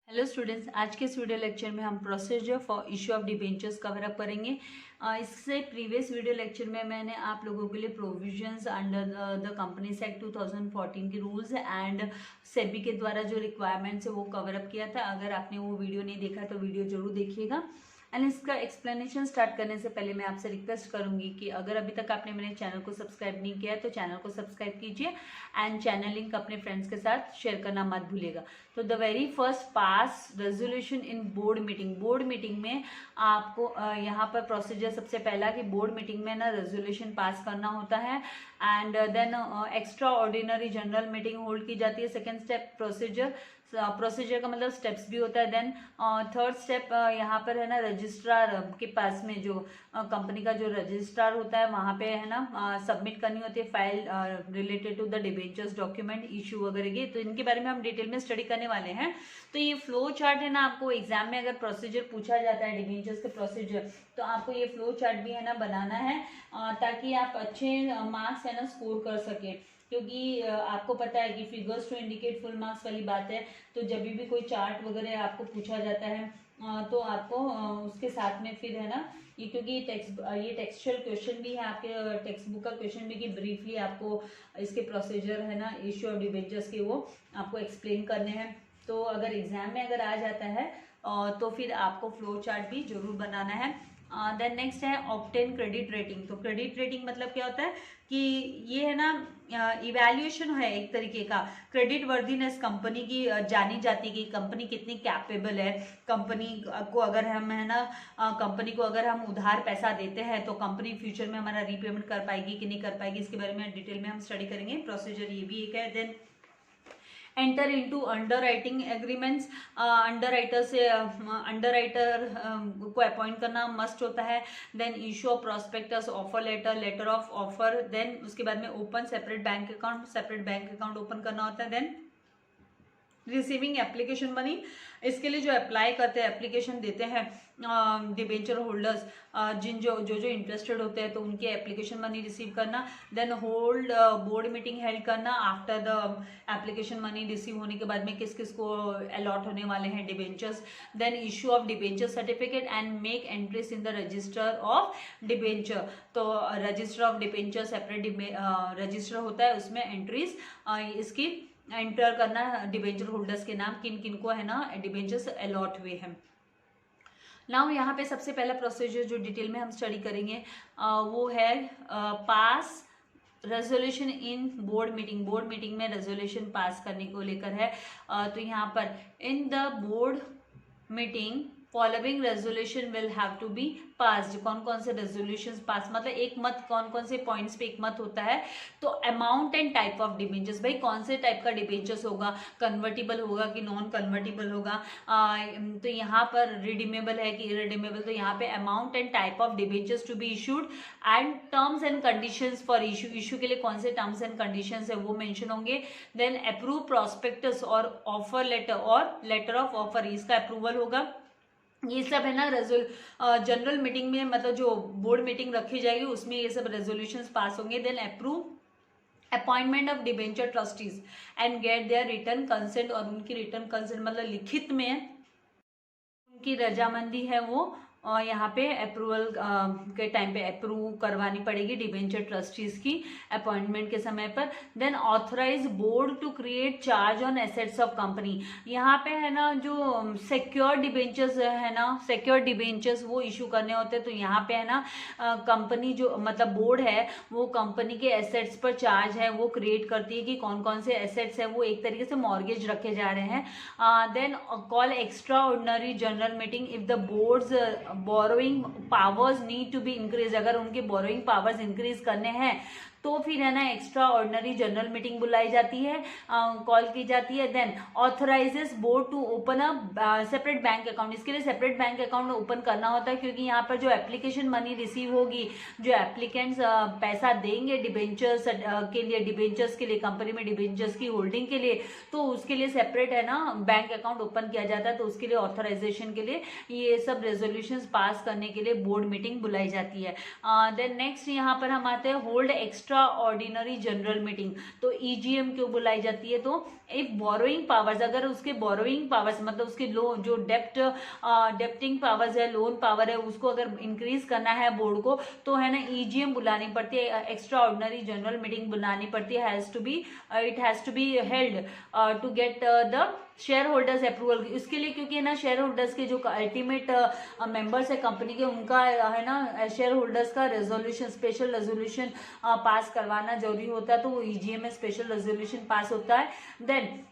Hello students, आज के इस वीडियो लेक्चर में हम procedure for issue of debentures cover up करेंगे। इससे प्रीवियस वीडियो लेक्चर में मैंने आप लोगों के लिए provisions under the companies act 2014 के रूल्स एंड सेबी के द्वारा जो रिक्वायरमेंट्स है वो कवर अप किया था। अगर आपने वो वीडियो नहीं देखा तो वीडियो जरूर देखिएगा। एंड इसका एक्सप्लेनेशन स्टार्ट करने से पहले मैं आपसे रिक्वेस्ट करूंगी कि अगर अभी तक आपने मेरे चैनल को सब्सक्राइब नहीं किया है तो चैनल को सब्सक्राइब कीजिए एंड चैनल लिंक अपने फ्रेंड्स के साथ शेयर करना मत भूलिएगा। तो the very first pass resolution in board meeting में आपको यहाँ पर प्रोसीजर सबसे पहला कि बोर्ड मीटिंग में ना रेजोल्यूशन पास करना होता है and then extraordinary general meeting hold की जाती है। सेकेंड स्टेप प्रोसीजर का मतलब स्टेप्स भी होता है। देन थर्ड स्टेप यहाँ पर है ना रजिस्ट्रार के पास में जो कंपनी का जो रजिस्ट्रार होता है वहाँ पे है ना सबमिट करनी होती है file related to the debentures document issue वगैरह की। तो इनके बारे में हम डिटेल में स्टडी करने वाले हैं। तो ये फ्लो चार्ट है ना, आपको एग्जाम में अगर प्रोसीजर पूछा जाता है डिबेंचर्स के प्रोसीजर तो आपको ये फ्लो चार्ट भी है ना बनाना है ताकि आप अच्छे मार्क्स है ना स्कोर कर सके। क्योंकि आपको पता है कि figures to indicate full marks वाली बात है। तो जब भी कोई चार्ट वगैरह आपको पूछा जाता है तो आपको उसके साथ में फिर है ना ये, क्योंकि ये टेक्सचुअल क्वेश्चन भी है आपके टेक्स्ट बुक का क्वेश्चन भी कि ब्रीफली आपको इसके प्रोसीजर है ना इश्यू ऑफ डिबेंचर्स के वो आपको एक्सप्लेन करने हैं। तो अगर एग्जाम में अगर आ जाता है तो फिर आपको फ्लो चार्ट भी जरूर बनाना है। देन नेक्स्ट है ऑब्टेन क्रेडिट रेटिंग। तो क्रेडिट रेटिंग मतलब क्या होता है कि ये है ना इवैल्यूएशन है एक तरीके का क्रेडिट वर्दीनेस कंपनी की जानी जाती है कि कंपनी कितनी कैपेबल है। कंपनी को अगर हम है ना कंपनी को अगर हम उधार पैसा देते हैं तो कंपनी फ्यूचर में हमारा रीपेमेंट कर पाएगी कि नहीं कर पाएगी, इसके बारे में डिटेल में हम स्टडी करेंगे। प्रोसीजर ये भी एक है। Then enter into underwriting agreements, underwriter को अपॉइंट करना मस्ट होता है। Then issue of prospectus, offer letter of offer. Then उसके बाद में open separate bank account open करना होता है। देन रिसीविंग एप्लीकेशन मनी, इसके लिए जो अप्लाई करते हैं एप्लीकेशन देते हैं डिबेंचर होल्डर्स जो इंटरेस्टेड होते हैं तो उनके एप्लीकेशन मनी रिसीव करना। Then hold board meeting held करना after the application money receive होने के बाद में किस किस को अलॉट होने वाले हैं debentures. Then issue of debenture certificate and make entries in the register of debenture. तो register of debenture separate register होता है, उसमें एंट्रीज इसकी एंटर करना डिबेंचर होल्डर्स के नाम किन किन को है ना डिबेंचर्स अलॉट हुए हैं। नाउ यहाँ पे सबसे पहला प्रोसीजर जो डिटेल में हम स्टडी करेंगे वो है pass resolution in board meeting में रेजोल्यूशन पास करने को लेकर है। तो यहाँ पर in the board meeting following resolution will have to be passed. कौन कौन से रेजोल्यूशंस पास मतलब एक मत, कौन कौन से पॉइंट्स पे एक मत होता है। तो amount and type of debentures, भाई कौन से टाइप का डिबेंचर्स होगा, कन्वर्टिबल होगा कि नॉन कन्वर्टिबल होगा। तो यहाँ पर रिडीमेबल है कि इरिडीमेबल। तो यहाँ पे amount and type of debentures to be issued and terms and conditions for issue के लिए कौन से टर्म्स एंड कंडीशंस है वो मेंशन होंगे। देन अप्रूव प्रोस्पेक्टस और ऑफर लेटर ऑफ ऑफर, इसका अप्रूवल होगा। ये सब है ना जनरल मीटिंग में मतलब जो बोर्ड मीटिंग रखी जाएगी उसमें ये सब रेजोल्यूशंस पास होंगे। Then approve appointment of debenture trustees and get their written consent, और उनकी रिटर्न कंसेंट मतलब लिखित में उनकी रजामंदी है वो और यहाँ पे अप्रूवल के टाइम पे अप्रूव करवानी पड़ेगी डिबेंचर ट्रस्टीज की अपॉइंटमेंट के समय पर। Then authorise board to create charge on assets of company. यहाँ पे है ना जो सिक्योर डिबेंचर्स है ना, सिक्योर डिबेंचर्स वो इशू करने होते हैं। तो यहाँ पे है ना कंपनी जो मतलब बोर्ड है वो कंपनी के एसेट्स पर चार्ज है वो क्रिएट करती है कि कौन कौन से एसेट्स है वो एक तरीके से मॉर्गेज रखे जा रहे हैं। Then call extraordinary general meeting if the board's borrowing powers need to be increase. अगर उनके बोरोइंग पावर्स इंक्रीज करने हैं तो फिर है ना एक्स्ट्रा ऑर्डिनरी जनरल मीटिंग बुलाई जाती है, कॉल की जाती है। Then authorises board to open a separate bank account, इसके लिए सेपरेट बैंक अकाउंट ओपन करना होता है क्योंकि यहाँ पर जो एप्लीकेशन मनी रिसीव होगी, जो एप्लीकेंट्स पैसा देंगे डिबेंचर्स के लिए, डिबेंचर्स के लिए कंपनी में डिबेंचर्स की होल्डिंग के लिए, तो उसके लिए सेपरेट है ना बैंक अकाउंट ओपन किया जाता है। तो उसके लिए ऑथराइजेशन के लिए ये सब रेजोल्यूशंस पास करने के लिए बोर्ड मीटिंग बुलाई जाती है। देन नेक्स्ट यहाँ पर हम आते हैं hold extra ordinary general meeting. तो ईजीएम क्यों बुलाई जाती है? तो इफ बोरोइंग पावर्स, अगर उसके बोरोइंग पावर्स मतलब उसके लोन जो डेप्टिंग पावर्स है, लोन पावर है, उसको अगर इंक्रीज करना है बोर्ड को, तो है ना ईजीएम बुलानी पड़ती है, एक्स्ट्रा ऑर्डिनरी जनरल मीटिंग बुलानी पड़ती है। It has to be held to get the shareholders approval. इसके लिए क्योंकि है ना शेयर होल्डर्स के जो अल्टीमेट मेंबर्स है कंपनी के, उनका है ना शेयर होल्डर्स का रेजोल्यूशन, स्पेशल रेजोल्यूशन पास करवाना जरूरी होता है, तो वो ईजीएम में स्पेशल रेजोल्यूशन पास होता है। Then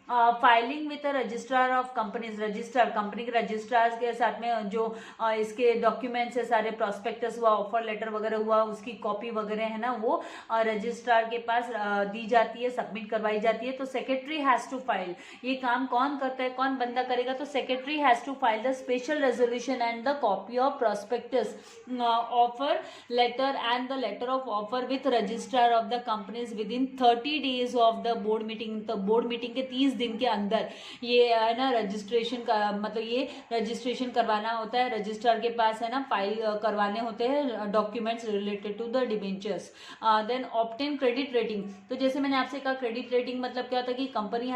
filing with registrar of companies, registrar company के रजिस्ट्रार के साथ में जो इसके डॉक्यूमेंट्स है सारे, प्रॉस्पेक्टस हुआ, ऑफर लेटर वगैरह हुआ, उसकी कॉपी वगैरह है ना वो रजिस्ट्रार के पास दी जाती है, सबमिट करवाई जाती है। तो सेक्रेटरी हैज टू फाइल, ये काम कौन करता है, कौन बंदा करेगा? तो secretary has to file the special resolution and the copy of prospectus, offer letter and the letter of offer with registrar of the companies within 30 days of the board meeting. तो board meeting के 30 दिन के अंदर ये है ना registration का मतलब ये रजिस्ट्रेशन करवाना होता है, रजिस्ट्रार के पास है ना फाइल करवाने होते हैं documents related to the debentures. Then obtain credit rating. तो जैसे मैंने आपसे कहा क्रेडिट रेटिंग मतलब क्या होता है कि company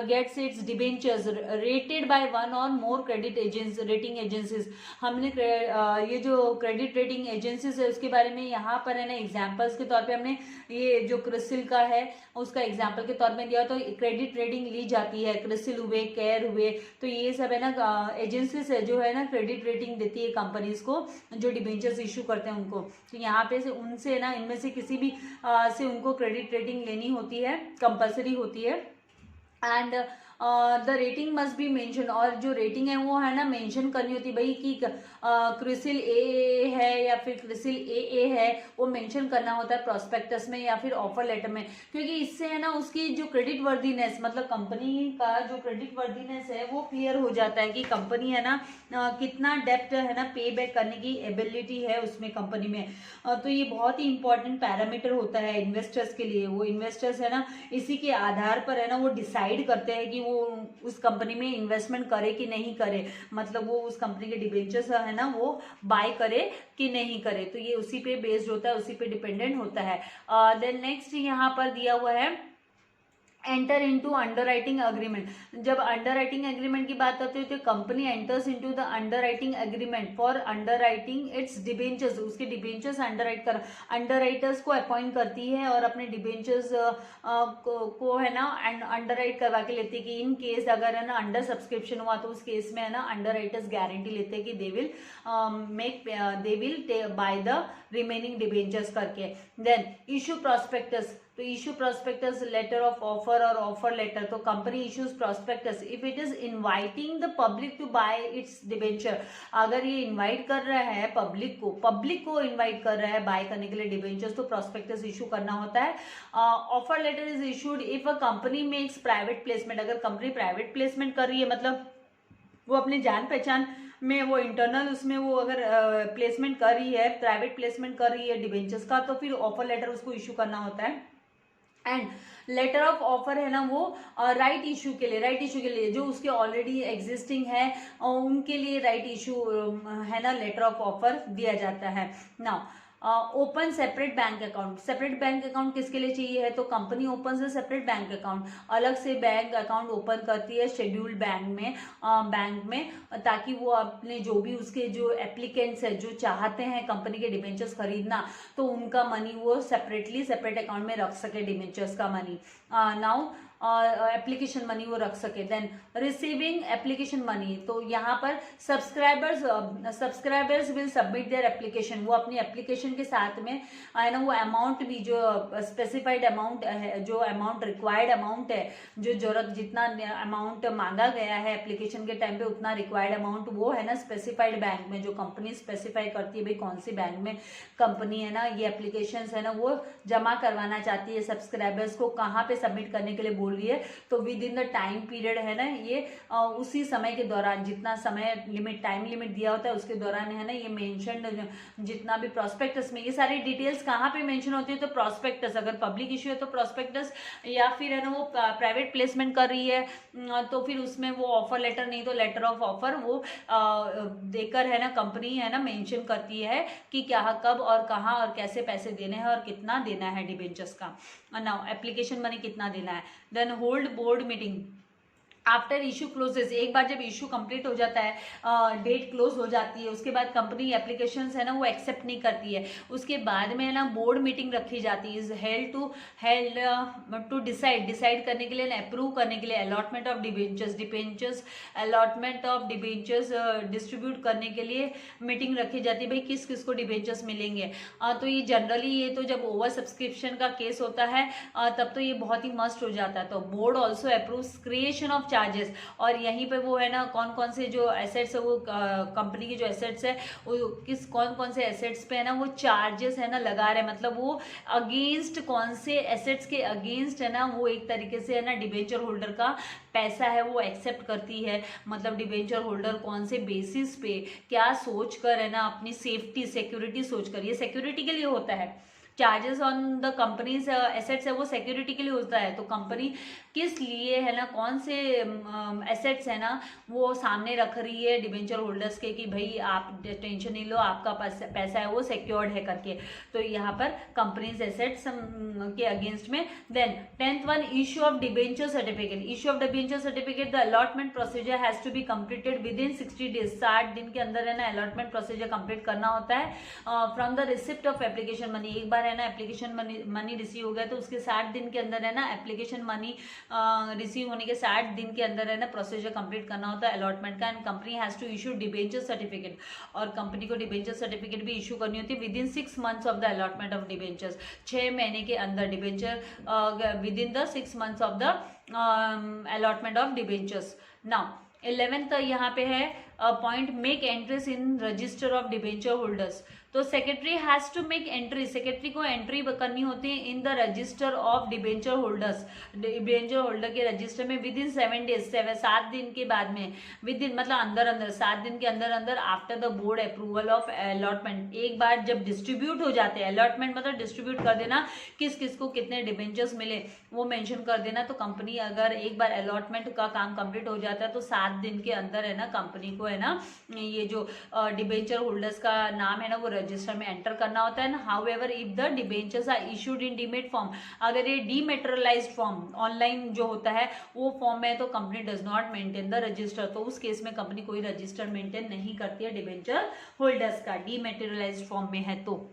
gets its debentures rated by one or more credit agency, rating agencies. हमने ये जो क्रेडिट रेटिंग एजेंसीज है उसके बारे में यहाँ पर है ना एग्जाम्पल्स के तौर पे हमने ये जो क्रिसिल का है उसका एग्जाम्पल के तौर में दिया। तो क्रेडिट रेटिंग ली जाती है, क्रिसिल हुए, केयर हुए, तो ये सब है ना एजेंसीज है जो है ना क्रेडिट रेटिंग देती है कंपनीज को जो डिबेंचर्स इशू करते हैं उनको। तो यहाँ पे से उनसे ना इनमें से किसी भी से उनको क्रेडिट रेटिंग लेनी होती है, कंपल्सरी होती है। And the rating must be mention, और जो रेटिंग है वो है ना मेंशन करनी होती है भाई कि क्रिसिल ए है या फिर क्रिसिल ए है, वो मेंशन करना होता है प्रोस्पेक्टस में या फिर ऑफर लेटर में, क्योंकि इससे है ना उसकी जो क्रेडिट वर्दीनेस मतलब कंपनी का जो क्रेडिट वर्दीनेस है वो क्लियर हो जाता है कि कंपनी है ना कितना डेप्ट है ना पे बैक करने की एबिलिटी है उसमें कंपनी में। तो ये बहुत ही इंपॉर्टेंट पैरामीटर होता है इन्वेस्टर्स के लिए। वो इन्वेस्टर्स है ना इसी के आधार पर है ना वो डिसाइड करते हैं कि वो उस कंपनी में इन्वेस्टमेंट करे कि नहीं करे, मतलब वो उस कंपनी के डिबेंचर्स है ना वो बाय करे कि नहीं करे। तो ये उसी पे बेस्ड होता है, उसी पे डिपेंडेंट होता है। देन नेक्स्ट यहाँ पर दिया हुआ है एंटर इनटू अंडरराइटिंग एग्रीमेंट। जब अंडरराइटिंग एग्रीमेंट की बात आती है तो company enters into the underwriting agreement for underwriting it's debentures. उसके डिबेंचर्स अंडरराइटर्स को अपॉइंट करती है और अपने डिबेंचर्स को है ना अंडरराइट करवा के लेती है कि इन केस अगर है ना अंडर सब्सक्रिप्शन हुआ तो उस केस में है ना अंडरराइटर्स गारंटी लेते हैं कि they will buy the remaining debentures करके। Then issue prospectus. तो issue prospectus letter of offer और ऑफर लेटर। तो company issues prospectus if it is inviting the public to buy its debenture. अगर ये invite कर रहा है पब्लिक को इनवाइट कर रहा है बाय करने के लिए डिबेंचर्स, तो प्रॉस्पेक्टस इशू करना होता है। Offer letter is issued if a company makes private placement. अगर कंपनी प्राइवेट प्लेसमेंट कर रही है मतलब वो अपने जान पहचान में वो इंटरनल उसमें वो अगर प्लेसमेंट कर रही है, प्राइवेट प्लेसमेंट कर रही है डिबेंचर्स का, तो फिर ऑफर लेटर उसको इशू करना होता है। एंड लेटर ऑफ ऑफर है ना वो राइट इशू के लिए जो उसके ऑलरेडी एग्जिस्टिंग है उनके लिए राइट इशू है ना लेटर ऑफ ऑफर दिया जाता है। Now open separate bank account. Separate bank account किसके लिए चाहिए है? तो कंपनी ओपन से सेपरेट बैंक अकाउंट, अलग से बैंक अकाउंट ओपन करती है शेड्यूल्ड बैंक में ताकि वो अपने जो भी उसके जो एप्लीकेंट्स है जो चाहते हैं कंपनी के डिबेंचर्स खरीदना, तो उनका मनी वो सेपरेट अकाउंट में रख सके डिबेंचर्स का मनी। नाउ एप्लीकेशन मनी वो रख सके। Then receiving application money. तो यहाँ पर subscribers will submit their application. वो अपनी एप्लीकेशन के साथ में है ना वो अमाउंट भी जो स्पेसिफाइड अमाउंट है, जो अमाउंट रिक्वायर्ड अमाउंट है, जो जरूरत जितना अमाउंट मांगा गया है एप्लीकेशन के टाइम पे उतना रिक्वायर्ड अमाउंट वो है ना स्पेसिफाइड बैंक में जो कंपनी स्पेसिफाई करती है भाई कौन सी बैंक में कंपनी है ना ये एप्लीकेशन है ना वो जमा करवाना चाहती है सब्सक्राइबर्स को कहाँ पे सबमिट करने के लिए बोल रही है, तो with in the time period है ना, ये उसी समय के दौरान, जितना समय लिमिट, टाइम लिमिट दिया होता है उसके दौरान है ना ये मेंशन, जितना भी प्रॉस्पेक्टस में ये सारी डिटेल्स कहाँ पे मेंशन होती है, तो प्रॉस्पेक्टस, अगर पब्लिक इश्यू है तो प्रॉस्पेक्टस, या फिर है ना वो प्राइवेट प्लेसमेंट कर रही है तो फिर उसमें वो ऑफर लेटर, नहीं तो लेटर ऑफ ऑफर वो देकर है ना कंपनी है ना मेंशन करती है कि क्या, कब और कहाँ और कैसे पैसे देने हैं और कितना देना है डिबेंचर्स का। नाउ एप्लीकेशन मनी कितना देना है। Then hold board meeting after issue closes, एक बार जब इशू कंप्लीट हो जाता है, डेट क्लोज हो जाती है, उसके बाद कंपनी एप्लीकेशंस है ना वो एक्सेप्ट नहीं करती है, उसके बाद में है ना बोर्ड मीटिंग रखी जाती है, इज हेल्ड टू डिसाइड करने के लिए, अप्रूव करने के लिए allotment of debentures allotment of debentures distribute करने के लिए मीटिंग रखी जाती है, भाई किस किस को डिबेंचर्स मिलेंगे। तो ये जनरली ये तो जब ओवर सब्सक्रिप्शन का केस होता है तब तो ये बहुत ही मस्ट हो जाता है। तो board also approves creation of charges, और यहीं पे वो है ना कौन कौन से जो एसेट्स है, वो कंपनी की जो एसेट्स है वो किस कौन कौन से एसेट्स पे है ना वो चार्जेस है ना लगा रहे हैं, मतलब वो अगेंस्ट कौन से एसेट्स के अगेंस्ट है ना वो एक तरीके से है ना डिबेंचर होल्डर का पैसा है वो एक्सेप्ट करती है, मतलब डिबेंचर होल्डर कौन से बेसिस पे क्या सोच कर है ना अपनी सेफ्टी सिक्योरिटी सोच कर, ये सिक्योरिटी के लिए होता है, charges on the companies assets है वो सिक्योरिटी के लिए होता है। तो कंपनी किस लिए है ना कौन से एसेट्स है ना वो सामने रख रही है डिबेंचर होल्डर्स के कि भाई आप टेंशन नहीं लो, आपका पैसा है वो सिक्योर्ड है करके, तो यहाँ पर कंपनीज एसेट्स के अगेंस्ट में। Then 10th one, issue of debenture certificate. Issue of debenture certificate, the allotment procedure has to be completed within 60 days, 60 दिन के अंदर है ना अलॉटमेंट प्रोसीजर कंप्लीट करना होता है from the receipt of application money. एक बार है ना एप्लीकेशन मनी रिसीव हो गया तो उसके 60 दिन के अंदर है ना एप्लीकेशन मनी रिसीव होने के 60 दिन के अंदर है ना प्रोसीजर कंप्लीट करना होता है अलॉटमेंट का। And company has to issue debenture certificate, और कंपनी को डिबेंचर सर्टिफिकेट भी इशू करनी होती है within 6 months of the allotment of debentures, 6 महीने के अंदर debenture within the 6 months of the allotment of debentures. Now 11th यहाँ पे है point, make entries in register of debenture holders. तो secretary has to make entry, secretary को entry करनी होती है इन the register of debenture holders, debenture holder के register में विद इन 7 डेज, 7 दिन के बाद में, विद इन मतलब अंदर 7 दिन के अंदर after the board approval of allotment. एक बार जब डिस्ट्रीब्यूट हो जाते हैं, अलॉटमेंट मतलब डिस्ट्रीब्यूट कर देना, किस किस को कितने डिबेंचर्स मिले वो मेंशन कर देना। तो कंपनी अगर एक बार अलॉटमेंट का काम कंप्लीट हो जाता है तो 7 दिन के अंदर है ना कंपनी को है ना ये जो डिबेंचर होल्डर्स का नाम है ना वो रजिस्टर में एंटर करना होता है। However if the debentures are issued in demat form, अगर ये डीमेटेरियलाइज्ड फॉर्म ऑनलाइन जो होता है वो फॉर्म में, तो company does not maintain the register, तो उस केस में कंपनी कोई रजिस्टर मेंटेन नहीं करती है डिबेंचर होल्डर्स का, डीमेटेरियलाइज्ड फॉर्म में है तो।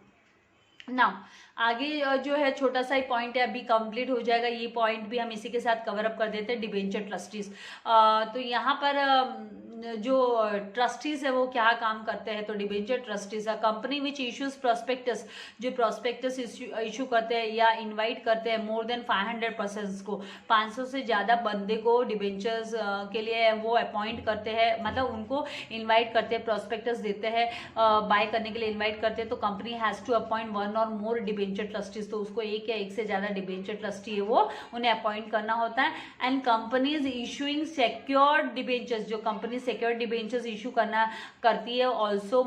नाउ आगे जो है छोटा सा ही पॉइंट है, अभी कंप्लीट हो जाएगा ये पॉइंट भी, हम इसी के साथ कवर अप कर देते हैं डिबेंचर ट्रस्टीज। तो यहाँ पर जो ट्रस्टीज है वो क्या काम करते हैं, तो डिबेंचर ट्रस्टीज है कंपनी विच इश्यूज प्रोस्पेक्टस, जो प्रोस्पेक्टस इशू करते हैं या इनवाइट करते हैं मोर देन 500 पर्सन्स को, 500 से ज़्यादा बंदे को डिबेंचर्स के लिए वो अपॉइंट करते हैं, मतलब उनको इन्वाइट करते हैं, प्रोस्पेक्टस देते हैं, बाय करने के लिए इन्वाइट करते हैं। तो कंपनी हैज़ टू अपॉइंट 1 और मोर डिबेंचर ट्रस्टीज, तो उसको एक या एक से ज़्यादा डिबेंचर ट्रस्टी है वो उन्हें अपॉइंट करना होता है। And companies issuing secured debentures, जो कंपनी सिक्योर्ड डिबेंचर्स इशू करती है also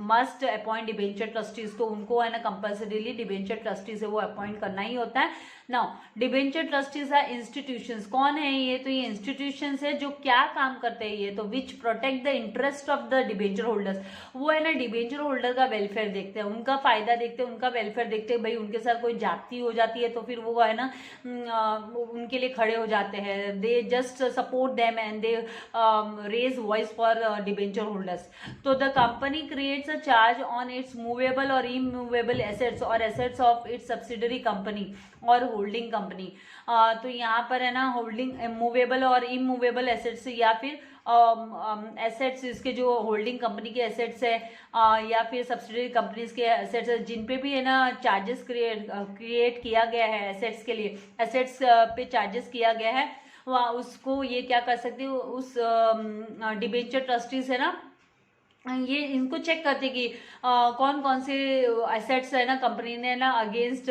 must appoint debenture trustees, तो उनको है ना कंपल्सरीली डिबेंचर ट्रस्टीज है वो अपॉइंट करना ही होता है। Now debenture trustees are institutions, कौन है ये, तो ये इंस्टीट्यूशंस है जो क्या काम करते हैं ये, तो विच protect the interest of the debenture holders, वो है ना डिबेंचर होल्डर का वेलफेयर देखते हैं, उनका फायदा देखते हैं, उनका वेलफेयर देखते हैं, भाई उनके साथ कोई जाति हो जाती है तो फिर वो है ना उनके लिए खड़े हो जाते हैं, they just support them and they raise voice for debenture holders. तो the company creates a charge on its movable और इमूवेबल एसेट्स और assets of its subsidiary company और होल्डिंग कंपनी। तो यहाँ पर है ना होल्डिंग मूवेबल और इमूवेबल एसेट्स या फिर एसेट्स, इसके जो होल्डिंग कंपनी के एसेट्स है या फिर सब्सिडरी कंपनीज के एसेट्स है जिन पे भी है ना चार्जेस क्रिएट किया गया है एसेट्स के लिए, एसेट्स पे चार्जेस किया गया है, वह उसको ये क्या कर सकती है, उस डिबेंचर ट्रस्टीज है ना ये इनको चेक करते कि कौन कौन से एसेट्स है ना कंपनी ने ना अगेंस्ट,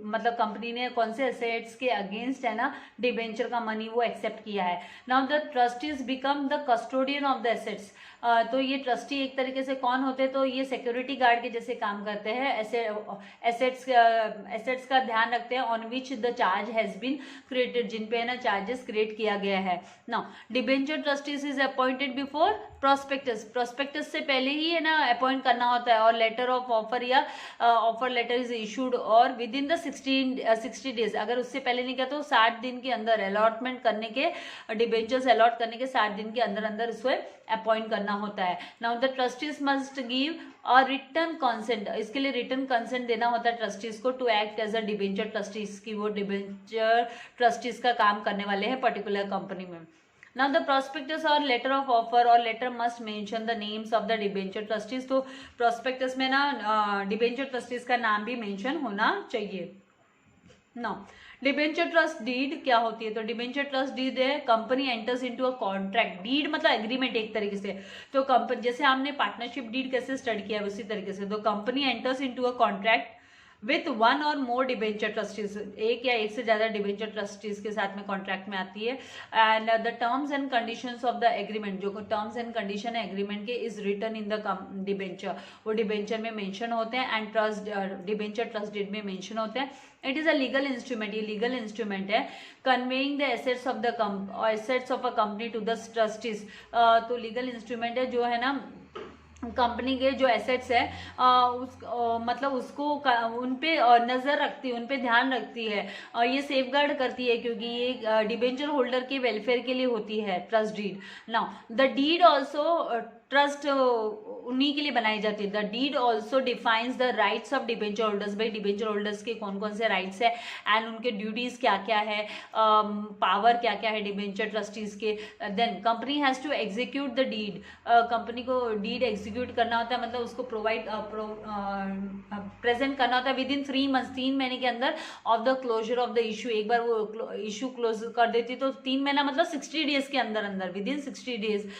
मतलब कंपनी ने कौन से एसेट्स के अगेंस्ट है ना डिबेंचर का मनी वो एक्सेप्ट किया है। Now the trustees become the custodian of the assets. तो ये ट्रस्टी एक तरीके से कौन होते हैं, तो ये सिक्योरिटी गार्ड के जैसे काम करते हैं, एसेट्स का ध्यान रखते हैं on which the charge has been created, जिन पे है ना चार्जेस क्रिएट किया गया है। Now debenture trustees is appointed before prospectus, prospectus से पहले ही है ना अपॉइंट करना होता है, और लेटर ऑफ ऑफर या ऑफर लेटर इज इशूड और विद इन द 60 डेज, अगर उससे पहले नहीं किया तो 60 दिन के अंदर अलॉटमेंट करने के, डिबेंचर्स अलॉट करने के 60 दिन के अंदर अंदर इसको अपॉइंट करना होता है। Now the trustees must give our written consent, इसके लिए रिटर्न कंसेंट देना होता है ट्रस्टीज को to act as a debenture trustees, की वो डिबेंचर ट्रस्टीज का काम करने वाले हैं पर्टिकुलर कंपनी में। Now the prospectus or letter of offer or letter must mention the names of the debenture trustees, तो prospectus में ना डिबेंचर ट्रस्टीज का नाम भी मेंशन होना चाहिए। Now डिबेंचर ट्रस्ट डीड क्या होती है, तो डिबेंचर ट्रस्ट डीड है company enters into a contract, deed मतलब एग्रीमेंट एक तरीके से, तो कंपनी जैसे हमने पार्टनरशिप डीड कैसे स्टडी किया है उसी तरीके से, तो company enters into a contract with one or more debenture trustees, एक या एक से ज्यादा डिबेंचर ट्रस्टीज के साथ में कॉन्ट्रैक्ट में आती है। And the terms and conditions of the agreement, जो टर्म्स एंड कंडीशन है एग्रीमेंट के, is written in the debenture, वो डिबेंचर में मेंशन होते हैं, and trust debenture trust deed में मेंशन होते हैं। It is a legal instrument, ये लीगल इंस्ट्रूमेंट है, conveying the assets of the assets of a company to the trustees, तो लीगल इंस्ट्रूमेंट है जो है ना कंपनी के जो एसेट्स है मतलब उसको उन पे नज़र रखती है, उन पे ध्यान रखती है, ये सेफगार्ड करती है, क्योंकि ये डिबेंचर होल्डर के वेलफेयर के लिए होती है trust deed. Now the deed also trust उन्हीं के लिए बनाई जाती है। The deed also defines the rights of debenture holders, भाई डिबेंचर होल्डर्स के कौन कौन से राइट्स है एंड उनके ड्यूटीज क्या क्या है, पावर क्या क्या है डिबेंचर ट्रस्टीज के। Then company has to execute the deed, company को डीड एग्जीक्यूट करना होता है, मतलब उसको प्रोवाइड प्रेजेंट करना होता है विद इन 3 मंथ्स, 3 महीने के अंदर of the closure of the issue. एक बार वो इशू क्लोज कर देती तो 3 महीना मतलब 60 डेज के अंदर अंदर, विद इन 60 डेज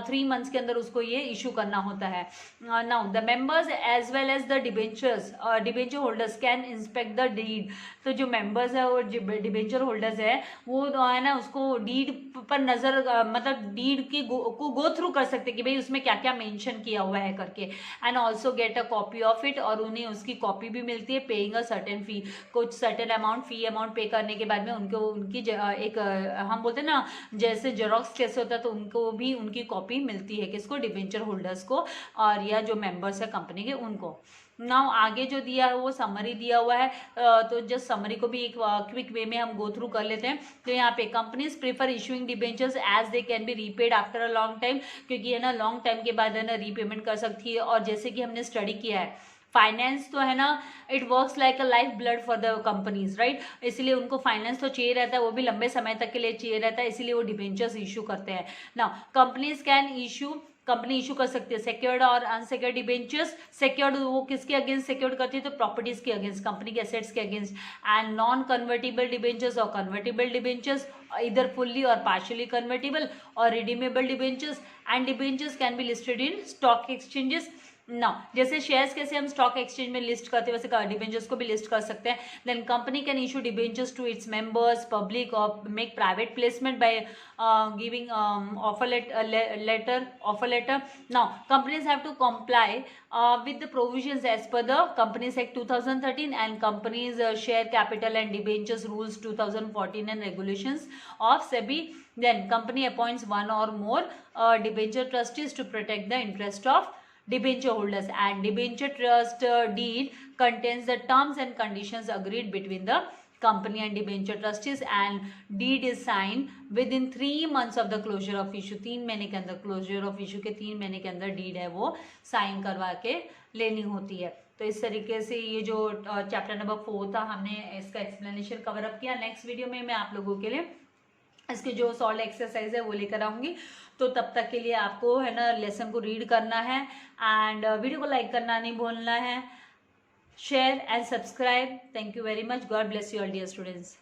3 मंथ्स के अंदर उसको ये इशू करना होता है। Now the members as well as the debentures debenture holders can inspect the deed, तो जो मेंबर्स है और डिबेंचर होल्डर्स है वो है ना उसको डीड पर नजर मतलब डीड की को गो थ्रू कर सकते कि भाई उसमें क्या क्या मेंशन किया हुआ है करके, and also get a copy of it, और उन्हें उसकी कॉपी भी मिलती है, पेइंग अ सर्टेन फी, कुछ सर्टेन अमाउंट फी अमाउंट पे करने के बाद में उनको उनकी एक हम बोलते हैं ना जैसे जेरोक्स कैसे होता है, तो उनको भी उनकी कॉपी मिलती है किसको, डिबेंचर होल्डर्स को, और या जो मेंबर्स है कंपनी के उनको। नाउ आगे जो दिया है वो समरी दिया हुआ है, तो जस्ट समरी को भी एक क्विक वे में हम गो थ्रू कर लेते हैं। तो यहाँ पे companies prefer issuing debentures as they can be repaid after a long time, क्योंकि है ना लॉन्ग टाइम के बाद है ना रीपेमेंट कर सकती है, और जैसे कि हमने स्टडी किया है फाइनेंस तो है ना it works like a life blood for the companies, right, इसलिए उनको फाइनेंस तो चाहिए रहता है, वो भी लंबे समय तक के लिए चाहिए रहता है, इसीलिए वो डिबेंचर्स इशू करते हैं। Now companies can issue, company issue कर सकती है सिक्योर्ड और अनसिक्योर्ड डिबेंचर्स। सिक्योर्ड वो किसके अगेंस्ट सिक्योर्ड करती है, तो प्रॉपर्टीज के अगेंस्ट, कंपनी के एसेट्स के against. And non convertible debentures और कन्वर्टेबल डिबेंचर्स, इधर फुल्ली और पार्शियली कन्वर्टेबल और redeemable debentures, and debentures can be listed in stock exchanges. ना जैसे शेयर्स कैसे हम स्टॉक एक्सचेंज में लिस्ट करते हैं वैसे डिबेंचर्स को भी लिस्ट कर सकते हैं। Then company can issue debentures to its members public और make private placement by giving offer letter. Now companies have to comply with the provisions as per the Companies Act 2013 and Companies Share Capital and Debentures Rules 2014 and regulations of SEBI. Then company appoints one or more debenture trustees to protect the interest of debenture holders, and debenture trust deed contains the terms and conditions agreed between the company and debenture trustees, and deed is signed within 3 months of the closure of issue। 3 महीने के अंदर closure of issue के 3 महीने के अंदर deed है वो sign करवा के लेनी होती है। तो इस तरीके से ये जो चैप्टर नंबर 4 था हमने इसका एक्सप्लेनेशन कवर अप किया। नेक्स्ट वीडियो में मैं आप लोगों के लिए इसके जो सॉल्व एक्सरसाइज है वो लेकर आऊँगी। तो तब तक के लिए आपको है ना लेसन को रीड करना है एंड वीडियो को लाइक करना नहीं भूलना है, share and subscribe. Thank you very much. God bless you all dear students.